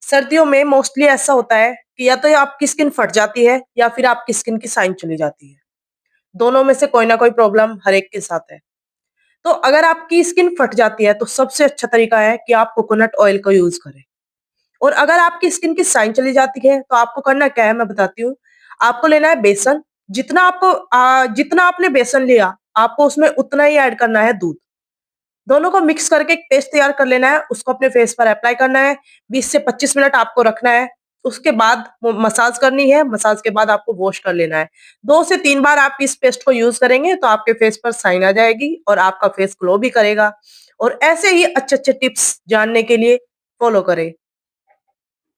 सर्दियों में मोस्टली ऐसा होता है कि या तो आपकी स्किन फट जाती है या फिर आपकी स्किन की शाइन चली जाती है। दोनों में से कोई ना कोई प्रॉब्लम हर एक के साथ है। तो अगर आपकी स्किन फट जाती है तो सबसे अच्छा तरीका है कि आप कोकोनट ऑयल का यूज़ करें। और अगर आपकी स्किन की शाइन चली जाती है तो आपको करना क्या है मैं बताती हूँ। आपको लेना है बेसन, जितना आपने बेसन लिया, आपको उसमें उतना ही ऐड करना है दूध। दोनों को मिक्स करके एक पेस्ट तैयार कर लेना है, उसको अपने फेस पर अप्लाई करना है, 20 से 25 मिनट आपको रखना है। उसके बाद वो मसाज करनी है, मसाज के बाद आपको वॉश कर लेना है। 2 से 3 बार आप इस पेस्ट को यूज़ करेंगे तो आपके फेस पर शाइन आ जाएगी और आपका फेस ग्लो भी करेगा। और ऐसे ही अच्छे-अच्छे टिप्स जानने के लिए फॉलो करें।